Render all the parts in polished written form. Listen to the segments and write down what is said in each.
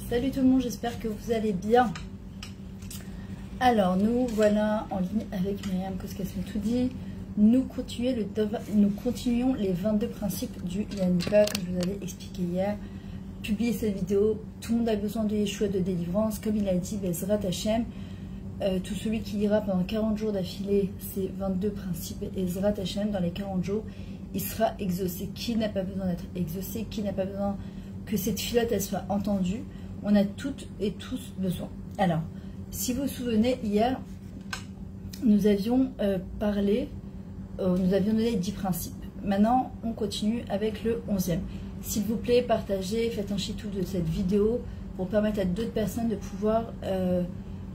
Salut tout le monde, j'espère que vous allez bien. Alors, nous voilà en ligne avec Myriam Koskes-Metoudi. Nous continuons les 22 principes du Yanouka, comme je vous avais expliqué hier. Publier cette vidéo, tout le monde a besoin de Yeshua, de délivrance. Comme il a dit, Bezrat Hashem, tout celui qui lira pendant 40 jours d'affilée ces 22 principes, Ezrat Hashem, dans les 40 jours, il sera exaucé. Qui n'a pas besoin d'être exaucé? Qui n'a pas besoin que cette filote elle soit entendue? On a toutes et tous besoin. Alors, si vous vous souvenez, hier, nous avions nous avions donné 10 principes. Maintenant, on continue avec le 11e. S'il vous plaît, partagez, faites un chitou de cette vidéo pour permettre à d'autres personnes de pouvoir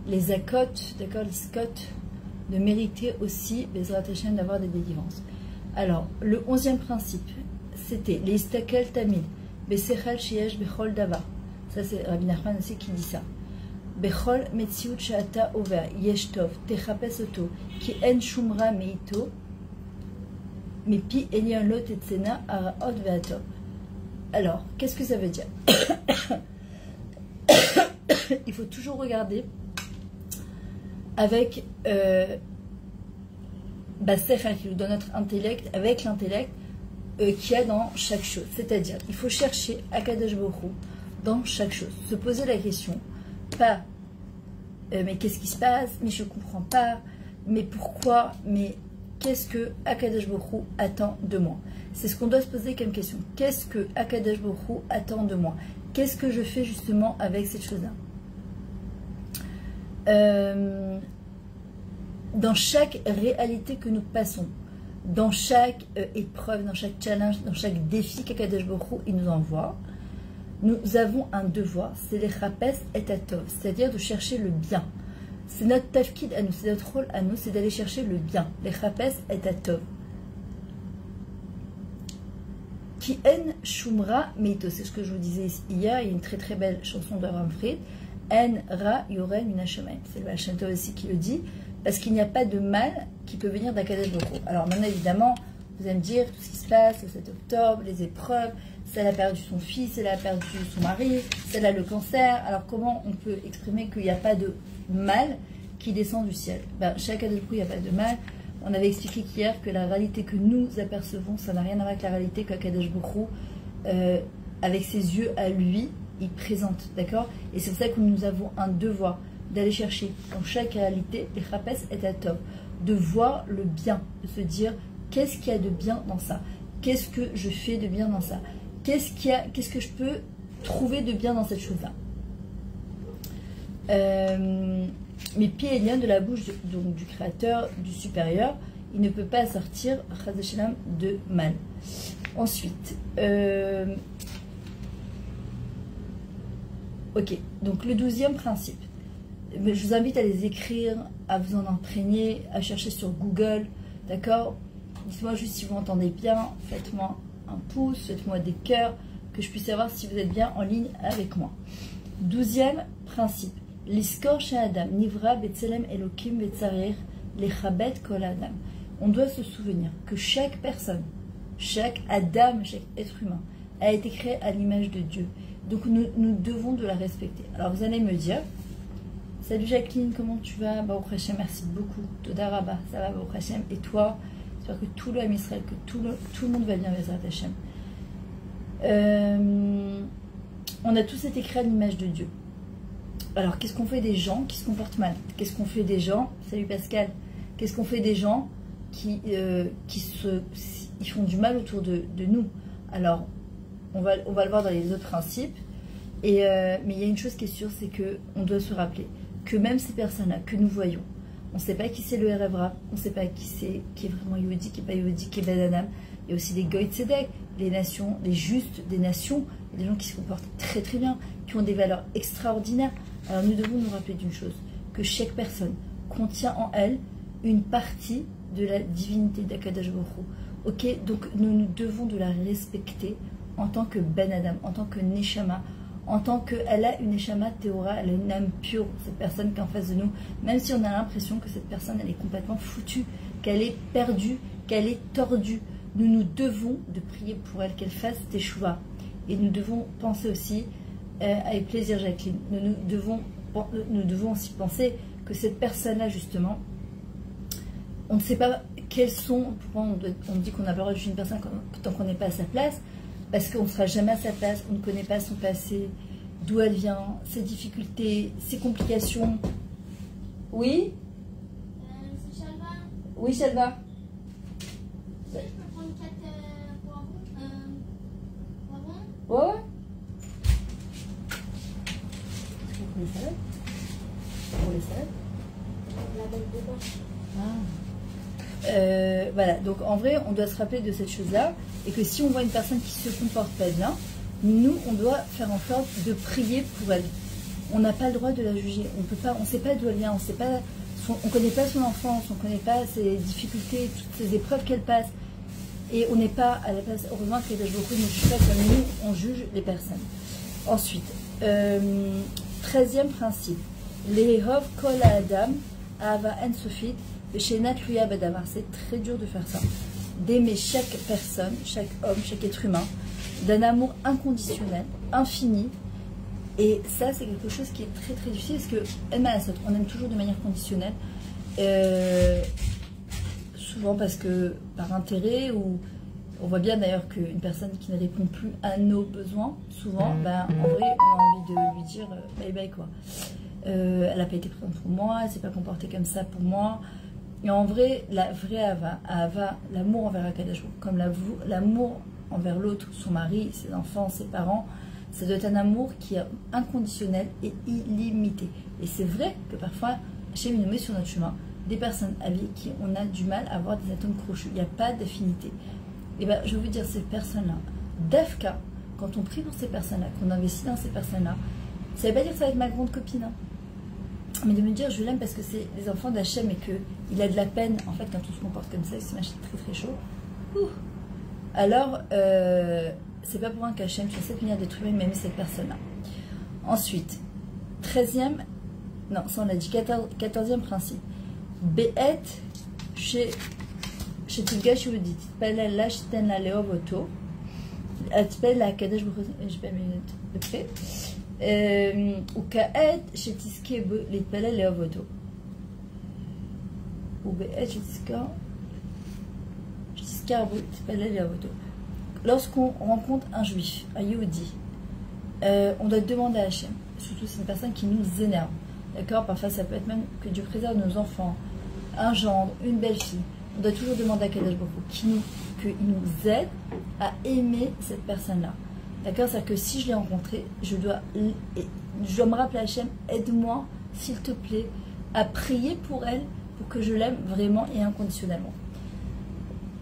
les accotes, d'accord, les scots, de mériter aussi, Bezrat Hashem, d'avoir des délivrances. Alors, le 11e principe, c'était les istakel tamid, besechal sheyesh bechol davar. Ça, c'est Rabbi Nachman aussi qui dit ça. Bechol metziut she'ata over yesh tov techapes oto ki en shumra meito mepi elion lo tetzena araot ve'atov. Alors, qu'est-ce que ça veut dire? Il faut toujours regarder avec dans notre intellect, avec l'intellect qu'il y a dans chaque chose. C'est-à-dire, il faut chercher Akadosh Baruch Hu dans chaque chose. Se poser la question, pas mais qu'est-ce qui se passe, mais je ne comprends pas, mais pourquoi, mais qu'est-ce que Akadosh Baruch Hu attend de moi? C'est ce qu'on doit se poser comme question. Qu'est-ce que Akadosh Baruch Hu attend de moi? Qu'est-ce que je fais justement avec cette chose-là? Dans chaque réalité que nous passons, dans chaque épreuve, dans chaque challenge, dans chaque défi qu'Akadosh Baruch Hu il nous envoie, nous avons un devoir, c'est les rapes et atov, c'est-à-dire de chercher le bien. C'est notre tafkid à nous, c'est notre rôle à nous, c'est d'aller chercher le bien. Les rapes et atov. Ki en shumra meito, c'est ce que je vous disais hier, il y a une très très belle chanson d'Abraham Fried. En ra yoren min hashamayim. C'est le Baal Shem Tov aussi qui le dit, parce qu'il n'y a pas de mal qui peut venir d'Akadosh Baruch Hu. Alors maintenant évidemment, vous allez me dire tout ce qui se passe le 7 octobre, les épreuves, celle a perdu son fils, elle a perdu son mari, celle a le cancer. Alors comment on peut exprimer qu'il n'y a pas de mal qui descend du ciel? Chez Akadosh Baruch Hu, il n'y a pas de mal. On avait expliqué qu'hier que la réalité que nous apercevons, ça n'a rien à voir avec la réalité qu'Akadosh Baruch Hu, avec ses yeux à lui, il présente, d'accord? Et c'est pour ça que nous avons un devoir d'aller chercher dans chaque réalité, les rapes et atov, de voir le bien, de se dire qu'est-ce qu'il y a de bien dans ça, qu'est-ce que je fais de bien dans ça, qu'est-ce que je peux trouver de bien dans cette chose-là. Mais pieds et liens de la bouche donc du créateur, du supérieur, il ne peut pas sortir chas v'shalom de mal. Ensuite, ok, donc le 12e principe. Je vous invite à les écrire, à vous en imprégner, à chercher sur Google, d'accord? Dites-moi juste si vous entendez bien, faites-moi un pouce, faites-moi des cœurs, que je puisse savoir si vous êtes bien en ligne avec moi. 12e principe. L'iskor chez Adam, Nivra, Betzelem, Elokim, Betzarir, Lechabet, Kol Adam. On doit se souvenir que chaque personne, chaque Adam, chaque être humain, a été créé à l'image de Dieu. Donc nous devons de la respecter. Alors vous allez me dire, salut Jacqueline, comment tu vas? Baruch Hashem, merci beaucoup. Toda Rabba, ça va Baruch Hashem? Et toi? J'espère que tout le Ham Israël, que tout le monde va bien, Bezrat Hashem. On a tous été créés à l'image de Dieu. Alors qu'est-ce qu'on fait des gens qui se comportent mal? Qu'est-ce qu'on fait des gens? Salut Pascal. Qu'est-ce qu'on fait des gens qui font du mal autour de nous? Alors on va le voir dans les autres principes. Mais il y a une chose qui est sûre, c'est qu'on doit se rappeler que même ces personnes-là que nous voyons, on ne sait pas qui c'est le Erev Rav, on ne sait pas qui est vraiment Yehudi, qui n'est pas Yehudi, qui est Ben Adam. Il y a aussi les Goy Tzedek, les nations, les justes des nations, des gens qui se comportent très très bien, qui ont des valeurs extraordinaires. Alors nous devons nous rappeler d'une chose, que chaque personne contient en elle une partie de la divinité d'Akadosh Baruch Hu. Ok, donc nous devons de la respecter en tant que Ben Adam, en tant que Neshama, en tant qu'elle a une Neshama Théora, elle a une âme pure, cette personne qui est en face de nous, même si on a l'impression que cette personne elle est complètement foutue, qu'elle est perdue, qu'elle est tordue. Nous devons de prier pour elle, qu'elle fasse teshuva. Et nous devons penser aussi avec plaisir, Jacqueline. Nous devons aussi penser que cette personne-là, justement, on ne sait pas quels sont. Pourquoi on dit qu'on n'a pas le droit de juger une personne tant qu'on n'est pas à sa place? Parce qu'on ne sera jamais à sa place, on ne connaît pas son passé, d'où elle vient, ses difficultés, ses complications. Oui? C'est Chalva. Oui, Chalva. Je peux prendre 4 poivrons. Ouais. Pour les salades? Pour les salades? La belle de bas. Voilà, donc en vrai, on doit se rappeler de cette chose-là, et que si on voit une personne qui se comporte pas bien, nous, on doit faire en sorte de prier pour elle. On n'a pas le droit de la juger. On peut pas, on sait pas d'où elle vient, on connaît pas son enfance, on connaît pas ses difficultés, toutes ces épreuves qu'elle passe, et on n'est pas à la place. Heureusement que les beaucoup ne jugent pas comme nous, on juge les personnes. Ensuite, 13e principe, Lehov kol adam ava en sofit. C'est très dur de faire ça. D'aimer chaque personne, chaque homme, chaque être humain, d'un amour inconditionnel, infini. Et ça, c'est quelque chose qui est très très difficile parce que on aime toujours de manière conditionnelle. Souvent parce que par intérêt, ou on voit bien d'ailleurs qu'une personne qui ne répond plus à nos besoins, souvent, en vrai, on a envie de lui dire bye bye quoi. Elle n'a pas été présente pour moi, elle ne s'est pas comportée comme ça pour moi. Et en vrai, la vraie Ava, l'amour envers Akadosh Baruch Hu, comme l'amour envers l'autre, son mari, ses enfants, ses parents, ça doit être un amour qui est inconditionnel et illimité. Et c'est vrai que parfois, Hachem nous met sur notre chemin des personnes avec qui on a du mal à avoir des atomes crochus. Il n'y a pas d'affinité. Et bien, je veux vous dire, ces personnes-là, d'Afka, quand on prie pour ces personnes-là, qu'on investit dans ces personnes-là, ça ne veut pas dire que ça va être ma grande copine, hein. Mais de me dire je l'aime parce que c'est les enfants d'Hachem et qu'il a de la peine, en fait, quand on se comporte comme ça, il se mâche très très chaud. Alors, c'est pas pour un qu'Hachem, sur cette manière d'être humain, il m'a mis cette personne-là. Ensuite, 13e, non, ça on l'a dit, 14e principe. Be'et, chez Tilga, je vous dis, Tpel la shten la leovoto, Tpel la kadesh, je vais me de près. Ou ka'et shetiske l'itpelel leovoto. Ou be'et shetiska l'itpelel leovoto. Lorsqu'on rencontre un juif, un Yehudi, on doit demander à Hachem, surtout c'est une personne qui nous énerve, d'accord? Parfois ça peut être même que Dieu préserve nos enfants, un gendre, une belle-fille. On doit toujours demander à Kadosh Baruch Hu qu'il nous aide à aimer cette personne-là. D'accord? C'est-à-dire que si je l'ai rencontrée, je dois me rappeler à Hachem, aide-moi, s'il te plaît, à prier pour elle, pour que je l'aime vraiment et inconditionnellement.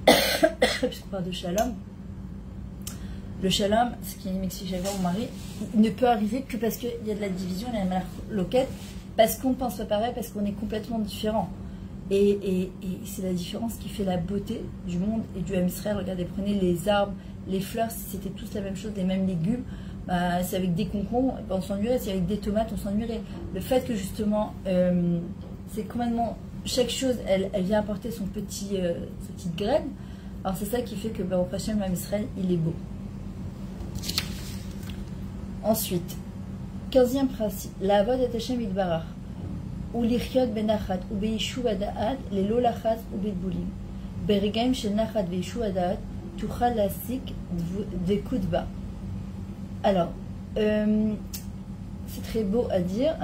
Puisqu'on parle de shalom, le shalom, ce qui m'explique j'avais mon mari, il ne peut arriver que parce qu'il y a de la division, il y a la loquette, parce qu'on ne pense pas pareil, parce qu'on est complètement différent. Et c'est la différence qui fait la beauté du monde et du Ham Israël. Regardez, prenez les arbres, les fleurs, si c'était tous la même chose, les mêmes légumes, bah, c'est avec des concombres, on s'ennuierait, c'est avec des tomates, on s'ennuierait. Le fait que justement, c'est complètement, chaque chose, elle vient apporter sa petite graine, alors c'est ça qui fait que, bah, au prochain Ham Israël, il est beau. Ensuite, 15e principe, la avod et Hashem Yitbarach. Ou l'irchot benachat ou beishu adaat les lolachat ou bedbulim. Berigaim shel nachat beishu adaat tuchal lasik dekutba. Alors, c'est très beau à dire,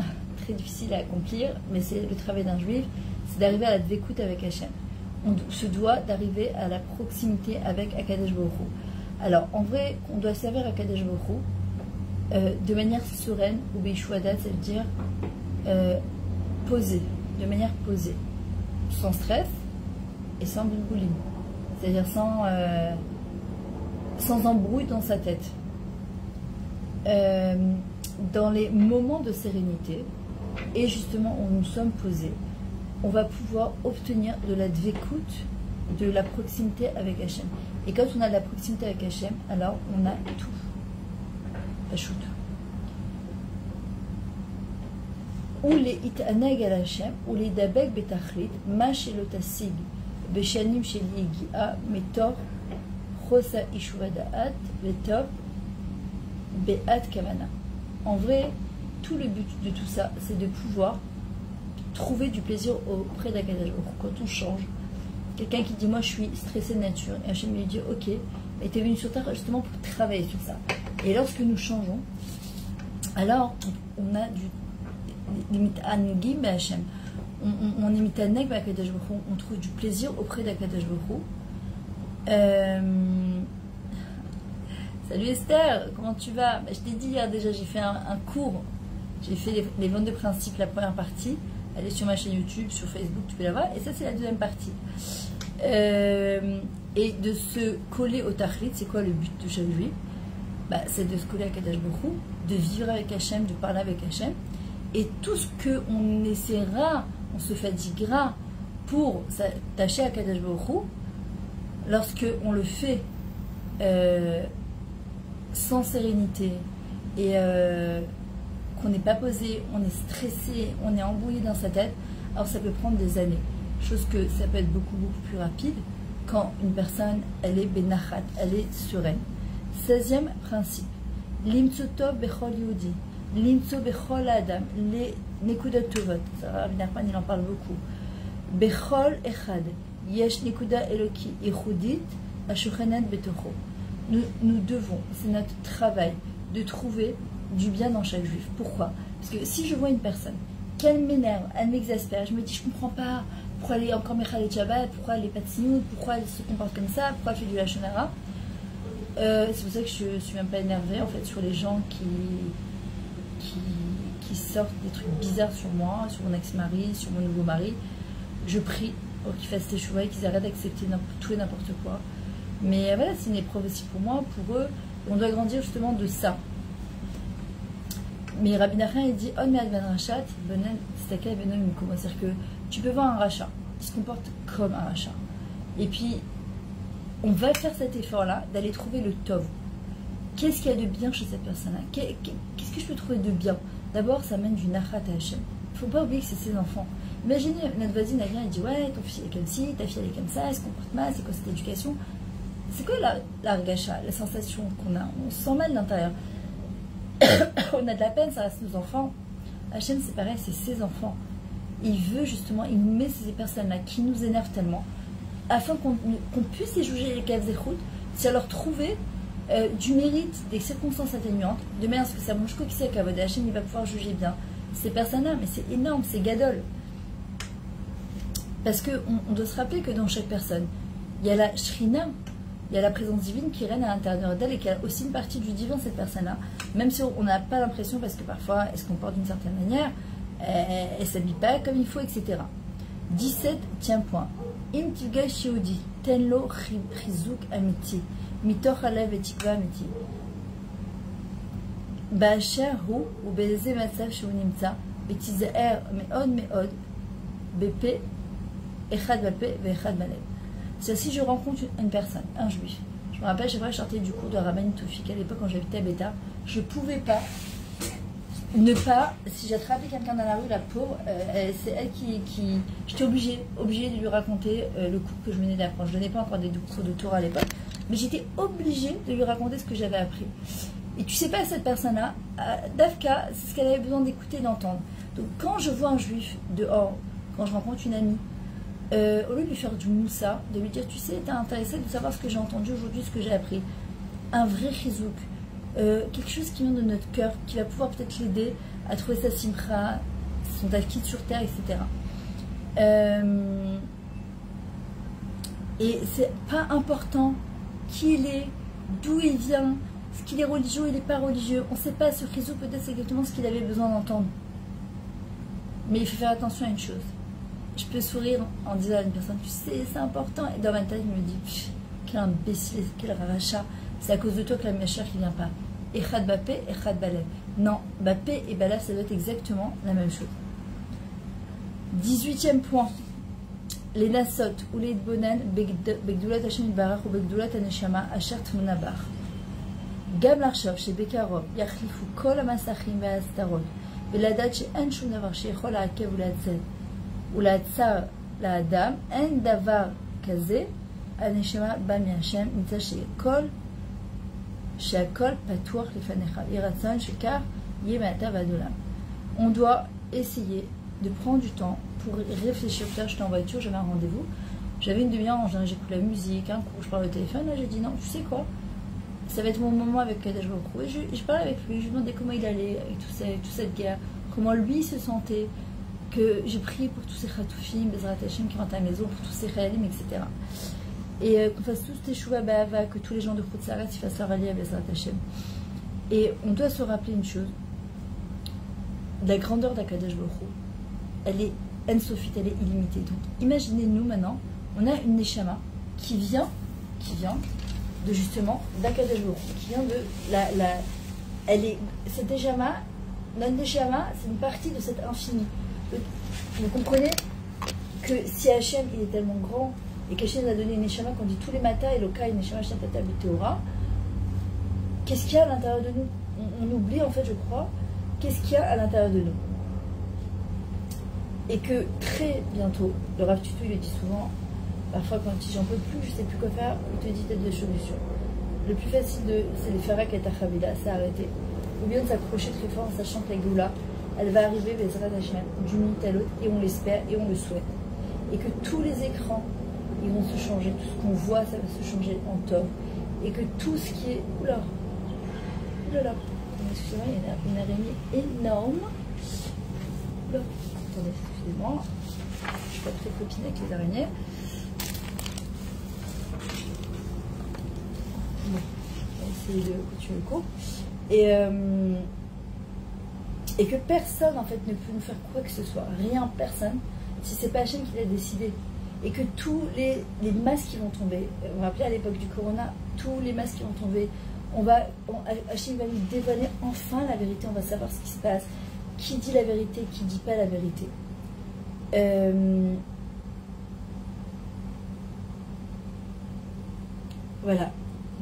très difficile à accomplir, mais c'est le travail d'un juif, c'est d'arriver à la dvekout avec Hachem. On se doit d'arriver à la proximité avec Akadosh Baruch Hu. Alors, en vrai, on doit servir Akadosh Baruch Hu de manière sereine, ou beishu adaat, c'est-à-dire posé, de manière posée, sans stress et sans bulboulim, c'est-à-dire sans embrouille dans sa tête. Dans les moments de sérénité et justement où nous sommes posés, on va pouvoir obtenir de la dvekout, de la proximité avec Hachem. Et quand on a de la proximité avec Hachem, alors on a tout. Pachout. Ou les itaneg al Hashem, ou les dabek betachlit, ma shelotasig, beshanim shel yegia, metor, chosa ishuvadaat, vetov, beat kavana. En vrai, tout le but de tout ça, c'est de pouvoir trouver du plaisir auprès d'Akadosh Baruch Hu. Quand on change, quelqu'un qui dit moi je suis stressé de nature, et Hachem lui dit ok, mais tu es venu sur terre justement pour travailler sur ça. Et lorsque nous changeons, alors on a du limite Angim Hachem. On imite Anek Akadosh Baruch Hu, on trouve du plaisir auprès d'Akadosh Baruch Hu. Salut Esther, comment tu vas? Je t'ai dit hier déjà, j'ai fait un cours, j'ai fait les 22 principes, la première partie. Elle est sur ma chaîne YouTube, sur Facebook, tu peux la voir. Et ça, c'est la deuxième partie. Et de se coller au Tachlit, c'est quoi le but de chaque juif? C'est de se coller à Kadosh Baruch Hu, de vivre avec Hachem, de parler avec Hachem. Et tout ce qu'on essaiera, on se fatiguera pour s'attacher à Kadosh Baruch Hu, lorsque on le fait sans sérénité et qu'on n'est pas posé, on est stressé, on est embrouillé dans sa tête, alors ça peut prendre des années. Chose que ça peut être beaucoup plus rapide quand une personne, elle est benachat, elle est sereine. 16e principe. Limtso tov bechol yehudi, limtso bechol adam, les nekudot tovot. Ça, Rabbi Nachman, il en parle beaucoup. Bechol echad, yesh nekuda eloki, ichudit, ashuchenet betocho. Nous devons, c'est notre travail, de trouver du bien dans chaque juif. Pourquoi? Parce que si je vois une personne, qu'elle m'énerve, elle m'exaspère, je me dis je comprends pas pourquoi elle est encore Mechal Shabbat, pourquoi elle est pas tsinout, pourquoi elle se comporte comme ça, pourquoi elle fait du Lashon Hara. C'est pour ça que je suis même pas énervée en fait sur les gens qui sortent des trucs bizarres sur moi, sur mon ex-mari, sur mon nouveau mari. Je prie pour qu'ils fassent des choix et qu'ils arrêtent d'accepter tout et n'importe quoi. Mais voilà, c'est une épreuve aussi pour moi, pour eux. On doit grandir justement de ça. Mais Rabbi Nachman, il dit on ben rachat, c'est-à-dire que tu peux voir un rachat qui se comporte comme un rachat. Et puis, on va faire cet effort-là d'aller trouver le tov. Qu'est-ce qu'il y a de bien chez cette personne-là? Qu'est-ce que je peux trouver de bien? D'abord, ça mène du nachat à Hachem. Il ne faut pas oublier que c'est ses enfants. Imaginez, notre voisine, elle vient et dit ouais, ton fils est comme ci, ta fille elle est comme ça, elle se comporte mal, c'est quoi cette éducation? C'est quoi la regacha, la sensation qu'on a? On se sent mal de l'intérieur. On a de la peine, ça reste nos enfants. Hachem, c'est pareil, c'est ses enfants. Il veut justement, il nous met ces personnes-là qui nous énervent tellement, afin qu'on puisse les juger les caves et routes, c'est à leur trouver du mérite, des circonstances atténuantes, de manière à ce que ça bouge quoi qui sait qu'à Hachem, il va pouvoir juger bien ces personnes-là. Mais c'est énorme, c'est gadol. Parce qu'on doit se rappeler que dans chaque personne, il y a la shrina, il y a la présence divine qui règne à l'intérieur d'elle et qui a aussi une partie du divin, cette personne-là. Même si on n'a pas l'impression, parce que parfois elle se comporte d'une certaine manière, elle ne s'habille pas comme il faut, etc. 17, tiens point. Im tivgay shiudi, tenlo chizuk amiti, mitoch alev et tikva amiti. Ba'asher hu, ou beze matzav sheu nimtza, betizaer meod, bepe, echad bape, ve'echad balev. C'est-à-dire, si je rencontre une personne, un juif, je me rappelle, chaque fois que je sortais du cours de Rabban Toufik à l'époque quand j'habitais à Bétar, je ne pouvais pas ne pas, si j'attrapais quelqu'un dans la rue, la pauvre, c'est elle qui j'étais obligée de lui raconter le cours que je venais d'apprendre. Je ne donnais pas encore des cours de Torah à l'époque, mais j'étais obligée de lui raconter ce que j'avais appris. Et tu sais pas, cette personne-là, Dafka, c'est ce qu'elle avait besoin d'écouter, d'entendre. Donc quand je vois un juif dehors, quand je rencontre une amie, au lieu de lui faire du moussa, de lui dire tu sais, t'es intéressé de savoir ce que j'ai entendu aujourd'hui, ce que j'ai appris, un vrai chizouk, quelque chose qui vient de notre cœur, qui va pouvoir peut-être l'aider à trouver sa simcha, son tafkid sur terre, etc. Et c'est pas important qui il est, d'où il vient, ce qu'il est religieux ou il n'est pas religieux. On ne sait pas, ce chizouk peut-être c'est exactement ce qu'il avait besoin d'entendre. Mais il faut faire attention à une chose. Je peux sourire en disant à une personne, tu sais, c'est important. Et dans ma tête, je me dis, quel imbécile, quel rachat. C'est à cause de toi que la Meshach ne vient pas. Echad Bapé, Echad Balev. Non, Bapé et Balev, ça doit être exactement la même chose. 18e point. Les Nasot ou les Bonan, Begdulat Hashem Barach ou Begdulat Aneshama, Asher Tmunabar. Gam Larchov, chez Bekarov, Yachlifu, Kol Amasachim, Veastarot, Veladat, chez Enshun Navar, chez Echol Akev ou Latzet. ou la tsar la adam en davar kaze aneshama ba mi'Hashem nitza she'kol patuach lefanecha yiratzon shekar Yemata Vadolam. On doit essayer de prendre du temps pour réfléchir. Là, j'étais en voiture, j'avais un rendez-vous. J'avais une demi-heure, j'écoute la musique, un cours, je parle au téléphone. Là, j'ai dit non, tu sais quoi? Ça va être mon moment avec Kadesh Baruch Hu. Et je parlais avec lui, je lui demandais comment il allait avec toute cette guerre, comment lui se sentait, que j'ai prié pour tous ces Khatoufim, Bezrat Hashem qui rentrent à la maison, pour tous ces Khayalim, etc. Et qu'on fasse tous Teshuvah Ba'ava, que tous les gens de Khoutsarat fassent leur allié à Bezrat Hashem. Et on doit se rappeler une chose, la grandeur d'Akadosh Baruch Hu, elle est en-sofite, elle est illimitée. Donc imaginez-nous maintenant, on a une Neshama qui vient de justement d'Akadosh Baruch Hu, qui vient de cette Neshama, notre Neshama, c'est une partie de cet infini. Donc, vous comprenez que si Hachem il est tellement grand et qu'Hachem nous a donné une Neshama qu'on dit tous les matins et Loka et Neshama Hachem Tata B'Teora, qu'est-ce qu'il y a à l'intérieur de nous? On oublie en fait, je crois, qu'est-ce qu'il y a à l'intérieur de nous. Et que très bientôt, le Rav Tutu il le dit souvent, parfois quand il dit j'en peux plus, je sais plus quoi faire, il te dit peut-être des solutions. Le plus facile c'est les Farak et Tachavila, c'est arrêter. Ou bien de s'accrocher très fort en sachant que la Goula, elle va arriver Bezrat Hashem d'une minute à l'autre et on l'espère et on le souhaite. Et que tous les écrans, ils vont se changer, tout ce qu'on voit, ça va se changer en top. Et que tout ce qui est... Oula, excusez-moi, il y a une araignée énorme. Oula, attendez, excusez-moi, je suis pas très copine avec les araignées. Bon, on va essayer de continuer le cours. Et que personne en fait ne peut nous faire quoi que ce soit, rien, personne, si c'est pas Hachem qui l'a décidé. Et que tous les masques qui vont tomber, vous vous rappelez à l'époque du Corona, tous les masques qui vont tomber, Hachem va nous dévoiler enfin la vérité, on va savoir ce qui se passe, qui dit la vérité, qui dit pas la vérité. Voilà,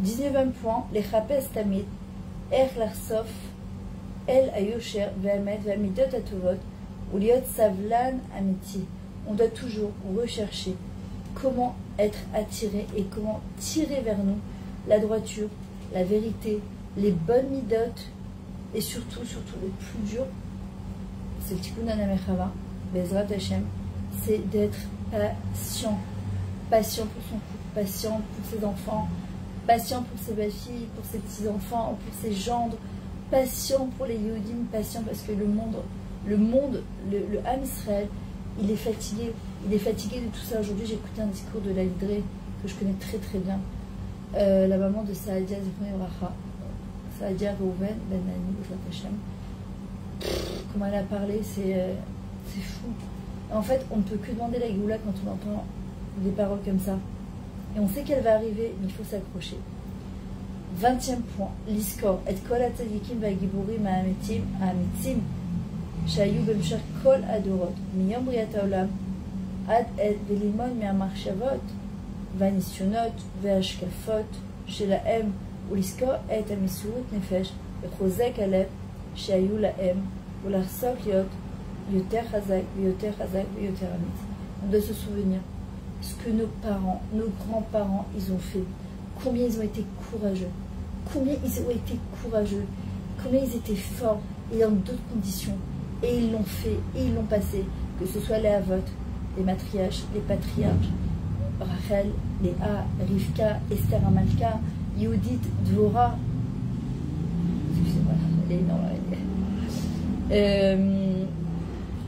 19e point, les Chapes Tamid, Larsof, El Ayosher, Ve'amet, Ve'amidot Atovot, ou Liot Savlan Amiti. On doit toujours rechercher comment être attiré et comment tirer vers nous la droiture, la vérité, les bonnes midotes et surtout le plus dur, c'est le Tikkun HaMechava, Bezrat Hashem, c'est d'être patient. Patient pour son couple, patient pour ses enfants, patient pour ses belles-filles, pour ses petits-enfants, pour ses gendres, patient pour les Yehudim, patient parce que le Ham Israël, il est fatigué de tout ça. Aujourd'hui, j'ai écouté un discours de Laïdré, que je connais très très bien, la maman de Saadia Zichron Racha, Saadia Reuven Ben Nani, Bezrat Hashem. Comment elle a parlé, c'est fou. En fait, on ne peut que demander la Géoula quand on entend des paroles comme ça. Et on sait qu'elle va arriver, mais il faut s'accrocher. 20e point, l'Iskor, et kol atzadikim v'agiburim ha'amitzim, שהיו במשך כל הדורות, מיום בריאת העולם עד עת וללמוד מהמחשבות והניסיונות וההשקפות שלהם ולזכור את המסירות נפש וחוזק הלב שהיו להם ולחסוך להיות יותר חזק ויותר חזק ויותר אמיץ. On doit se souvenir ce que nos parents, nos grands-parents, ils ont fait, combien ils ont été courageux, combien ils étaient forts et dans d'autres conditions. Et ils l'ont fait, et ils l'ont passé, que ce soit les Avot, les matriarches, les patriarches, Rachel, Léa, Rivka, Esther Amalka, Yehudit, Dvorah. Excusez-moi, elle est énorme.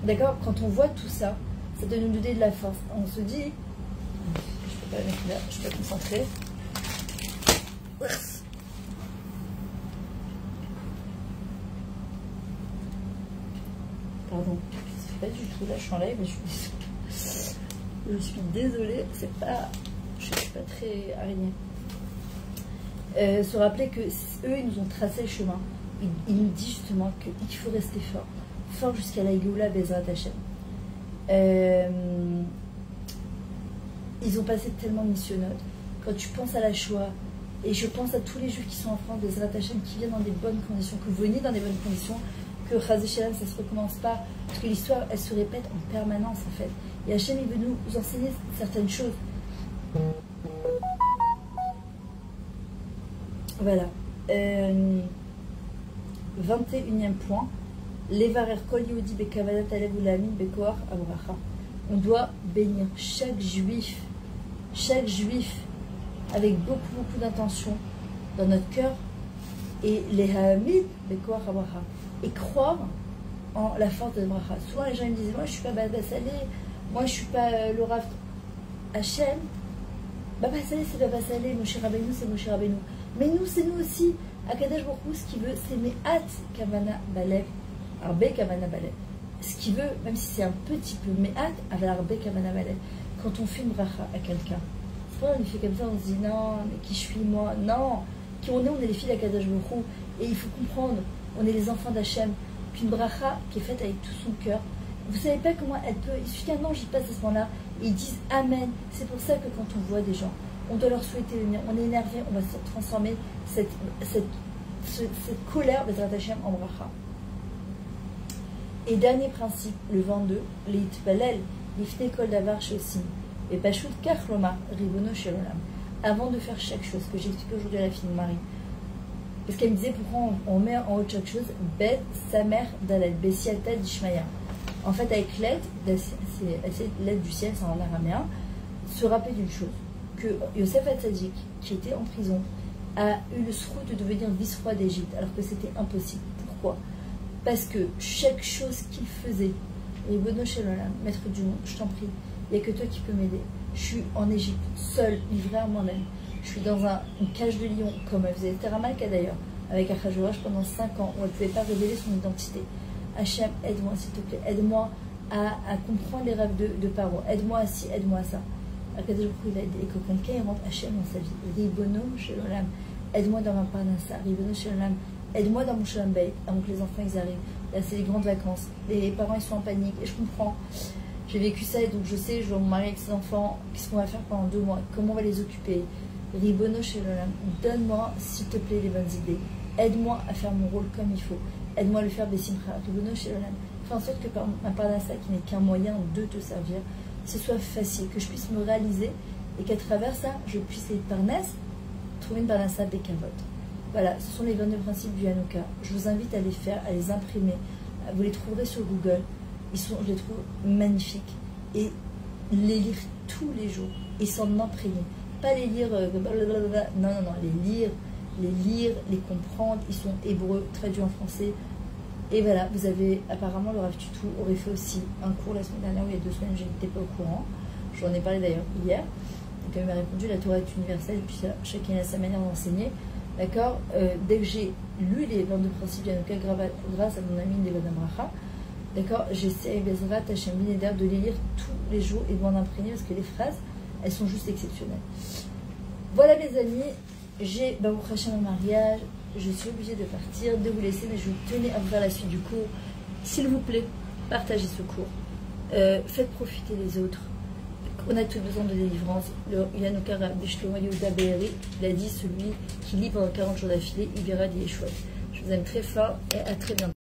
D'accord, quand on voit tout ça, ça doit nous donner de la force. On se dit, je peux pas mettre là, je peux pas concentrer. Pardon, c'est pas du tout, là je suis en live, mais je suis désolée, c'est pas, je suis pas très araignée. Se rappeler que eux, ils nous ont tracé le chemin. Ils nous disent justement qu'il faut rester fort jusqu'à la Géoula Bezrat Hashem. Ils ont passé tellement de missionnotes. Quand tu penses à la Shoah, et je pense à tous les Juifs qui sont en France, Bezrat Hashem, qui viennent dans des bonnes conditions, que vous venez dans des bonnes conditions, que Chazé Shalom, ça ne se recommence pas, parce que l'histoire, elle se répète en permanence, en fait. Et Hachem, il veut nous enseigner certaines choses. Voilà. 21e point. Levarer kol yehudi bekavanat alev ulamin bekoach abracha. On doit bénir chaque juif avec beaucoup d'intention dans notre cœur et les hamid bekoach abracha et croire en la force de bracha. Souvent les gens me disent moi je suis pas Baba Salé, moi je suis pas le Rav Hachem. Baba Salé c'est Baba Salé, Moshe Rabbeinu c'est Moshe Rabbeinu. Mais nous c'est nous aussi. Akadosh Baruch Hu, ce qu'il veut c'est me'at kavana balev, arbe kavana balev. Ce qu'il veut, même si c'est un petit peu me'at, avec arbe kavana balev. Quand on fait une bracha à quelqu'un, soit on lui fait comme ça, on se dit non, mais qui je suis moi? Non, qui on est les filles d'Akadosh Baruch Hu. Et il faut comprendre, on est les enfants d'Hachem. Qu'une bracha qui est faite avec tout son cœur, vous savez pas comment elle peut. Il suffit qu'un ange y passe à ce moment-là et ils disent Amen. C'est pour ça que quand on voit des gens, on doit leur souhaiter venir. On est énervé, on va se transformer cette colère Bezrat Hashem en bracha. Et dernier principe, le 22, l'itpalel, l'ifne kol davar shosim, et pashut kach lomar ribono shel olam. Avant de faire chaque chose, que j'explique aujourd'hui à la fille de Marie. Parce qu'elle me disait pourquoi on met en haut de chaque chose Bet, sa mère, Dalet, Bessiata, d'Ishmaïa. En fait, avec l'aide, c'est l'aide du ciel, c'est en araméen, se rappeler d'une chose, que Yosef Hatzadik, qui était en prison, a eu le souhait de devenir vice-roi d'Égypte, alors que c'était impossible. Pourquoi? Parce que chaque chose qu'il faisait, et Bono Shelolam, maître du monde, je t'en prie, il n'y a que toi qui peux m'aider. Je suis en Égypte, seule, livrée à moi-même. Je suis dans une cage de lion, comme elle faisait Esther Amalka d'ailleurs, avec Achashverosh pendant 5 ans, où elle ne pouvait pas révéler son identité. Hachem, aide-moi s'il te plaît, aide-moi à comprendre les rêves de Paro, aide-moi à ci, aide-moi à ça. Akadosh Baruch Hu, il a aidé, et que quelqu'un rentre Hachem dans sa vie. Ribono Shelolam, aide-moi dans ma parnassa, Ribono Shelolam, aide-moi dans mon Shalom Bayit, avant que les enfants ils arrivent. Là c'est les grandes vacances, les parents ils sont en panique, et je comprends. J'ai vécu ça et donc je sais, je vois mon mari avec ses enfants, qu'est-ce qu'on va faire pendant 2 mois, comment on va les occuper. Ribono Shelolam, donne-moi s'il te plaît les bonnes idées. Aide-moi à faire mon rôle comme il faut. Aide-moi à le faire Bessimcha. Ribono Shelolam, fais en sorte que par ma parnassa, qui n'est qu'un moyen de te servir, ce soit facile, que je puisse me réaliser et qu'à travers ça, je puisse les parnasses, trouver une parnassa Bekavot. Voilà, ce sont les 22 principes du Hanouka. Je vous invite à les faire, à les imprimer. Vous les trouverez sur Google. Je les trouve magnifiques. Et les lire tous les jours et s'en imprégner. Pas les lire, non, les lire, les comprendre. Ils sont hébreux, traduits en français. Et voilà, vous avez apparemment le Rav Tutu aurait fait aussi un cours la semaine dernière, ou il y a 2 semaines, je n'étais pas au courant. Je vous en ai parlé d'ailleurs hier. Donc il m'a répondu, la Torah est universelle, et puis chacun a sa manière d'enseigner. D'accord, dès que j'ai lu les 22 principes du Hanouka, grâce à mon ami Levan Bracha, d'accord, j'essaie Bezrat Hashem Bineder de les lire tous les jours et de m'en imprégner parce que les phrases, elles sont juste exceptionnelles. Voilà mes amis, j'ai Baruch Hashem un mariage, je suis obligée de partir, de vous laisser, mais je vous tenais à vous faire la suite du cours. S'il vous plaît, partagez ce cours, faites profiter les autres. On a tous besoin de délivrance. Le Hanouka Rabbi Shlomo Yehuda Be'eri, il a dit celui qui lit pendant 40 jours d'affilée, il verra des échouettes. Je vous aime très fort et à très bientôt.